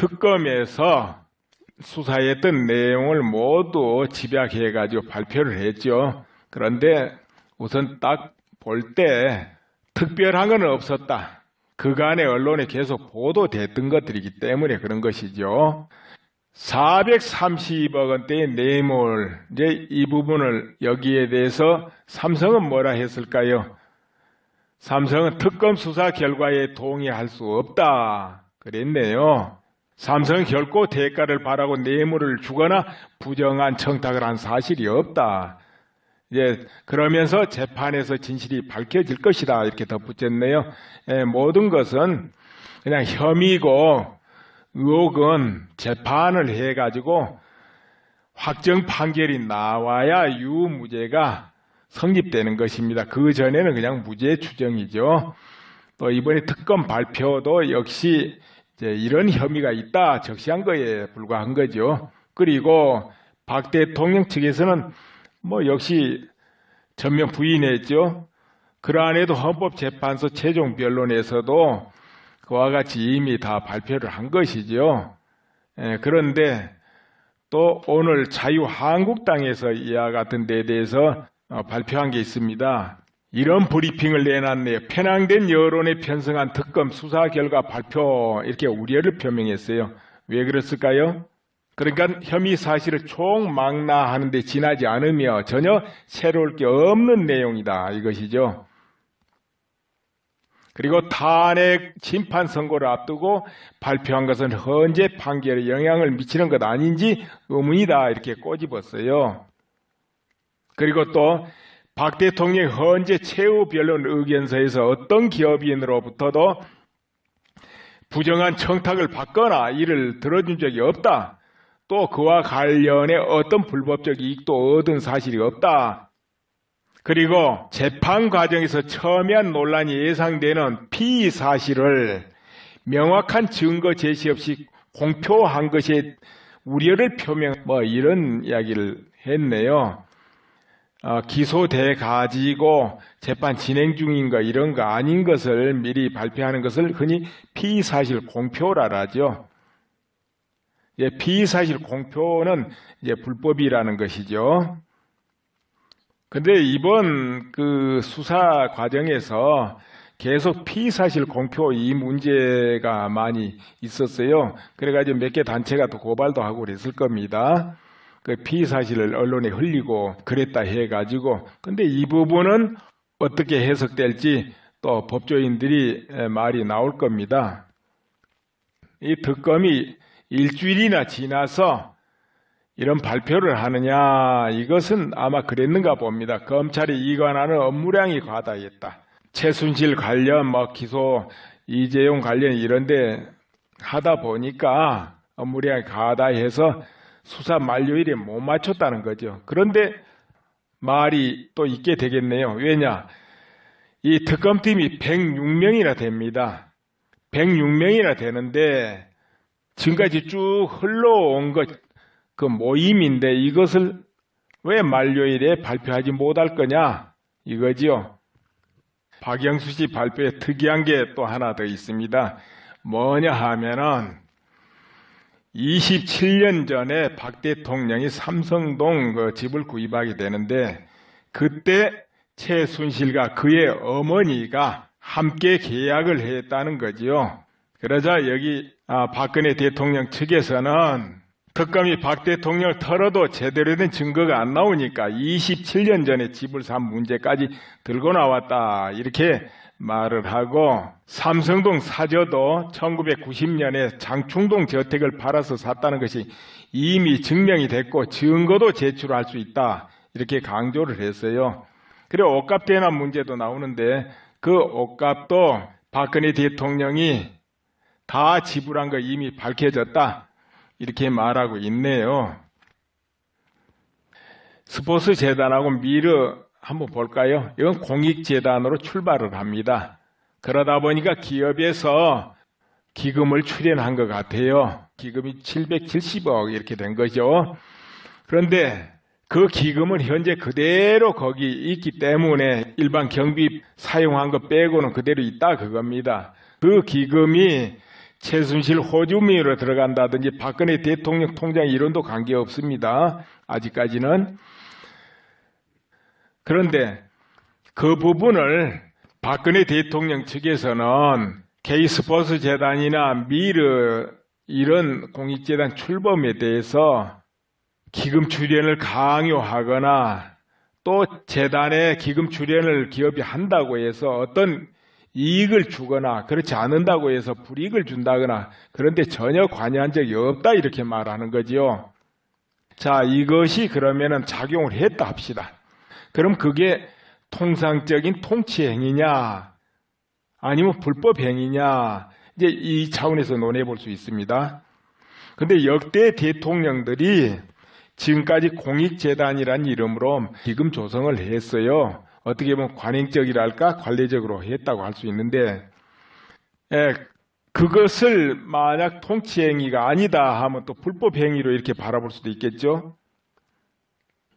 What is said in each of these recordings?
특검에서 수사했던 내용을 모두 집약해가지고 발표를 했죠. 그런데 우선 딱 볼 때 특별한 건 없었다. 그간의 언론에 계속 보도됐던 것들이기 때문에 그런 것이죠. 430억 원대의 뇌물, 이제 이 부분을 여기에 대해서 삼성은 뭐라 했을까요? 삼성은 특검 수사 결과에 동의할 수 없다 그랬네요. 삼성은 결코 대가를 바라고 뇌물을 주거나 부정한 청탁을 한 사실이 없다. 이제 그러면서 재판에서 진실이 밝혀질 것이다 이렇게 덧붙였네요. 모든 것은 그냥 혐의고 의혹은 재판을 해가지고 확정 판결이 나와야 유무죄가 성립되는 것입니다. 그 전에는 그냥 무죄 추정이죠. 또 이번에 특검 발표도 역시 이제 이런 혐의가 있다 적시한 거에 불과한 거죠. 그리고 박 대통령 측에서는 역시 전면 부인했죠. 그러한에도 헌법재판소 최종 변론에서도 그와 같이 이미 다 발표를 한 것이죠. 그런데 또 오늘 자유한국당에서 이와 같은 데에 대해서 발표한 게 있습니다. 이런 브리핑을 내놨네요. 편향된 여론에 편성한 특검 수사 결과 발표 이렇게 우려를 표명했어요. 왜 그랬을까요? 그러니까 혐의 사실을 총망라하는 데 지나지 않으며 전혀 새로울 게 없는 내용이다 이것이죠. 그리고 탄핵 심판 선고를 앞두고 발표한 것은 헌재 판결에 영향을 미치는 것 아닌지 의문이다 이렇게 꼬집었어요. 그리고 또 박 대통령 헌재 최후 변론 의견서에서 어떤 기업인으로부터도 부정한 청탁을 받거나 이를 들어준 적이 없다. 또 그와 관련해 어떤 불법적 이익도 얻은 사실이 없다. 그리고 재판 과정에서 첨예한 논란이 예상되는 피의 사실을 명확한 증거 제시 없이 공표한 것에 우려를 표명 이런 이야기를 했네요. 기소돼 가지고 재판 진행 중인 거 이런 거 아닌 것을 미리 발표하는 것을 흔히 피의 사실 공표라 하죠. 피의 사실 공표는 이제 불법이라는 것이죠. 근데 이번 그 수사 과정에서 계속 피의 사실 공표 이 문제가 많이 있었어요. 그래가지고 몇 개 단체가 또 고발도 하고 그랬을 겁니다. 그 피의 사실을 언론에 흘리고 그랬다 해가지고. 근데 이 부분은 어떻게 해석될지 또 법조인들이 말이 나올 겁니다. 이 특검이 일주일이나 지나서 이런 발표를 하느냐 이것은 아마 그랬는가 봅니다. 검찰이 이관하는 업무량이 과다했다. 최순실 관련 기소 이재용 관련 이런데 하다 보니까 업무량이 과다해서 수사 만료일에 못 맞췄다는 거죠. 그런데 말이 또 있게 되겠네요. 왜냐? 이 특검팀이 106명이나 됩니다. 106명이나 되는데 지금까지 쭉 흘러온 그 모임인데 이것을 왜 만료일에 발표하지 못할 거냐 이거지요. 박영수 씨 발표에 특이한 게 또 하나 더 있습니다. 뭐냐 하면은 27년 전에 박 대통령이 삼성동 그 집을 구입하게 되는데 그때 최순실과 그의 어머니가 함께 계약을 했다는 거지요. 그러자 여기 박근혜 대통령 측에서는 특검이 박 대통령을 털어도 제대로 된 증거가 안 나오니까 27년 전에 집을 산 문제까지 들고 나왔다 이렇게 말을 하고 삼성동 사저도 1990년에 장충동 저택을 팔아서 샀다는 것이 이미 증명이 됐고 증거도 제출할 수 있다 이렇게 강조를 했어요. 그리고 옷값 대납 문제도 나오는데 그 옷값도 박근혜 대통령이 다 지불한 거 이미 밝혀졌다 이렇게 말하고 있네요. 스포츠재단하고 미르 한번 볼까요? 이건 공익재단으로 출발을 합니다. 그러다 보니까 기업에서 기금을 출연한 것 같아요. 기금이 770억 이렇게 된 거죠. 그런데 그 기금은 현재 그대로 거기 있기 때문에 일반 경비 사용한 것 빼고는 그대로 있다 그겁니다. 그 기금이 최순실 호주민으로 들어간다든지 박근혜 대통령 통장 이론도 관계없습니다. 아직까지는. 그런데 그 부분을 박근혜 대통령 측에서는 K스포츠 재단이나 미르 이런 공익재단 출범에 대해서 기금 출연을 강요하거나 또 재단에 기금 출연을 기업이 한다고 해서 어떤 이익을 주거나 그렇지 않는다고 해서 불이익을 준다거나 그런데 전혀 관여한 적이 없다 이렇게 말하는 거지요. 자, 이것이 그러면은 작용을 했다 합시다. 그럼 그게 통상적인 통치 행위냐 아니면 불법 행위냐 이제 이 차원에서 논해 볼 수 있습니다. 근데 역대 대통령들이 지금까지 공익재단이라는 이름으로 기금 조성을 했어요. 어떻게 보면 관행적이랄까 관례적으로 했다고 할 수 있는데 그것을 만약 통치행위가 아니다 하면 또 불법행위로 이렇게 바라볼 수도 있겠죠.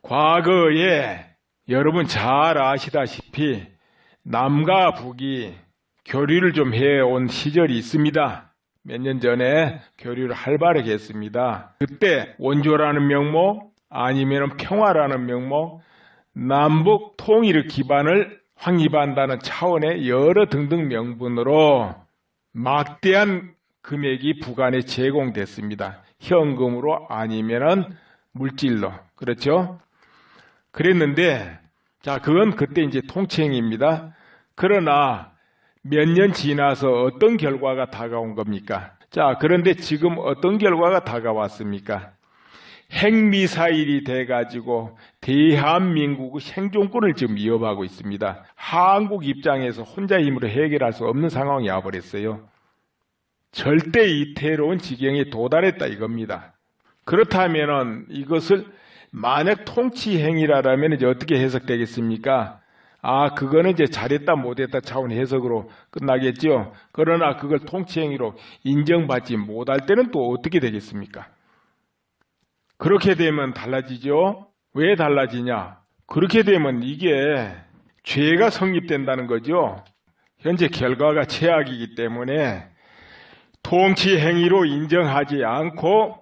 과거에 여러분 잘 아시다시피 남과 북이 교류를 좀 해온 시절이 있습니다. 몇 년 전에 교류를 활발하게 했습니다. 그때 원조라는 명목 아니면 평화라는 명목 남북 통일의 기반을 확립한다는 차원의 여러 등등 명분으로 막대한 금액이 북한에 제공됐습니다. 현금으로 아니면은 물질로. 그렇죠? 그랬는데, 자, 그건 그때 이제 통치행위입니다. 그러나 몇 년 지나서 어떤 결과가 다가온 겁니까? 자, 그런데 지금 어떤 결과가 다가왔습니까? 핵미사일이 돼가지고 대한민국의 생존권을 지금 위협하고 있습니다. 한국 입장에서 혼자 힘으로 해결할 수 없는 상황이 와버렸어요. 절대 이태로운 지경에 도달했다 이겁니다. 그렇다면 이것을 만약 통치행위라면 이제 어떻게 해석되겠습니까? 아, 그거는 이제 잘했다 못했다 차원 해석으로 끝나겠죠. 그러나 그걸 통치행위로 인정받지 못할 때는 또 어떻게 되겠습니까? 그렇게 되면 달라지죠. 왜 달라지냐? 그렇게 되면 이게 죄가 성립된다는 거죠. 현재 결과가 최악이기 때문에 통치행위로 인정하지 않고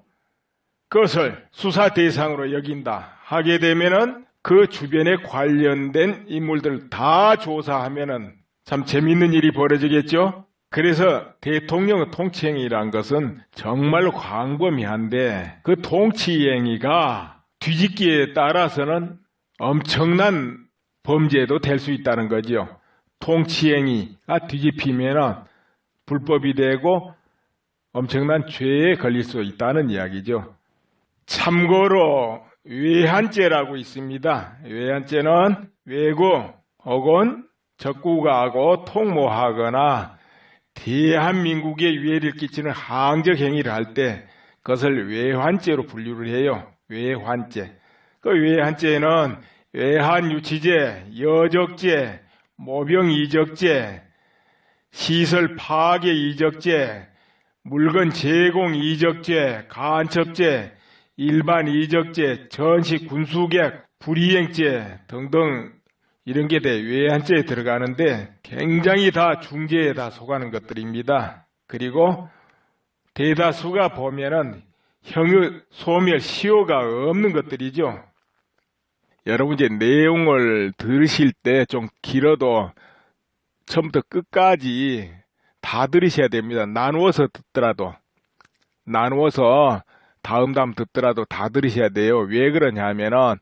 그것을 수사 대상으로 여긴다 하게 되면은 그 주변에 관련된 인물들 다 조사하면은 참 재밌는 일이 벌어지겠죠. 그래서 대통령의 통치행위란 것은 정말로 광범위한데 그 통치행위가 뒤집기에 따라서는 엄청난 범죄도 될 수 있다는 거죠. 통치행위가 뒤집히면은 불법이 되고 엄청난 죄에 걸릴 수 있다는 이야기죠. 참고로 외환죄라고 있습니다. 외환죄는 외국 혹은 적국하고 통모하거나 대한민국에 위해를 끼치는 항적 행위를 할 때 그것을 외환죄로 분류를 해요. 외환죄. 그 외환죄는 외환유치죄, 여적죄, 모병이적죄, 시설 파괴 이적죄, 물건 제공 이적죄, 간첩죄, 일반 이적죄, 전시 군수객, 불이행죄 등등 이런 게 외환죄에 들어가는데 굉장히 다 중죄에 다 속하는 것들입니다. 그리고 대다수가 보면은 형의 소멸, 시효가 없는 것들이죠. 여러분 이제 내용을 들으실 때 좀 길어도 처음부터 끝까지 다 들으셔야 됩니다. 나누어서 듣더라도 나누어서 다음 듣더라도 다 들으셔야 돼요. 왜 그러냐 하면은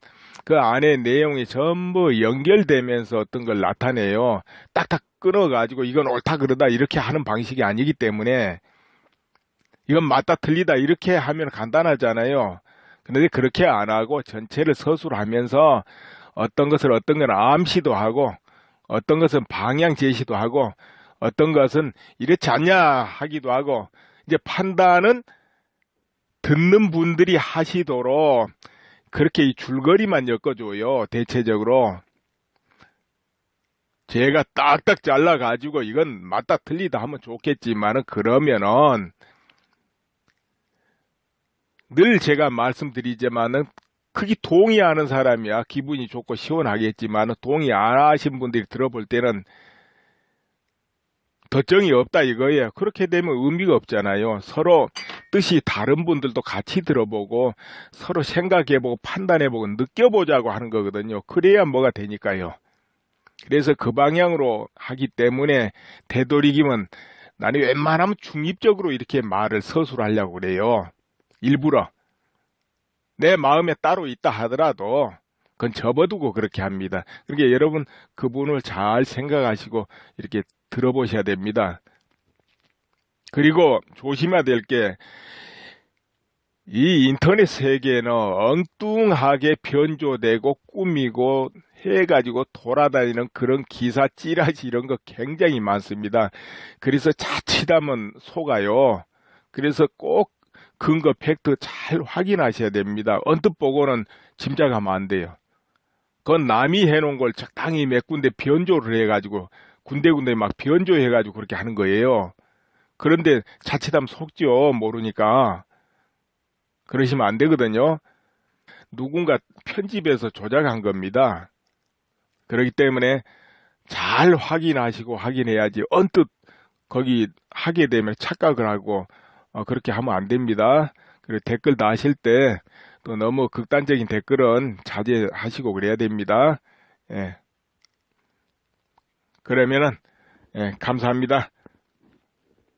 그 안에 내용이 전부 연결되면서 어떤 걸 나타내요. 딱딱 끊어가지고 이건 옳다 그러다 이렇게 하는 방식이 아니기 때문에 이건 맞다 틀리다 이렇게 하면 간단하잖아요. 근데 그렇게 안 하고 전체를 서술하면서 어떤 것을 어떤 건 암시도 하고 어떤 것은 방향 제시도 하고 어떤 것은 이렇지 않냐 하기도 하고 이제 판단은 듣는 분들이 하시도록 그렇게 이 줄거리만 엮어줘요. 대체적으로 제가 딱딱 잘라가지고 이건 맞다 틀리다 하면 좋겠지만은 그러면은 늘 제가 말씀드리지만은 크게 동의하는 사람이야 기분이 좋고 시원하겠지만은 동의 안 하신 분들이 들어볼 때는 덧정이 없다 이거예요. 그렇게 되면 의미가 없잖아요. 서로 뜻이 다른 분들도 같이 들어보고 서로 생각해보고 판단해보고 느껴보자고 하는 거거든요. 그래야 뭐가 되니까요. 그래서 그 방향으로 하기 때문에 되도록이면 나는 웬만하면 중립적으로 이렇게 말을 서술하려고 그래요. 일부러. 내 마음에 따로 있다 하더라도 그건 접어두고 그렇게 합니다. 그러니까 여러분 그분을 잘 생각하시고 이렇게 들어보셔야 됩니다. 그리고 조심해야 될 게 이 인터넷 세계는 엉뚱하게 변조되고 꾸미고 해가지고 돌아다니는 그런 기사 찌라시 이런 거 굉장히 많습니다. 그래서 자칫하면 속아요. 그래서 꼭 근거 팩트 잘 확인하셔야 됩니다. 언뜻 보고는 짐작하면 안 돼요. 그건 남이 해놓은 걸 적당히 몇 군데 변조를 해가지고 군데군데 막 변조해가지고 그렇게 하는 거예요. 그런데 자칫하면 속죠. 모르니까. 그러시면 안 되거든요. 누군가 편집해서 조작한 겁니다. 그렇기 때문에 잘 확인하시고 확인해야지 언뜻 거기 하게 되면 착각을 하고 그렇게 하면 안 됩니다. 그리고 댓글 다실 때 또 너무 극단적인 댓글은 자제하시고 그래야 됩니다. 예. 그러면은 감사합니다.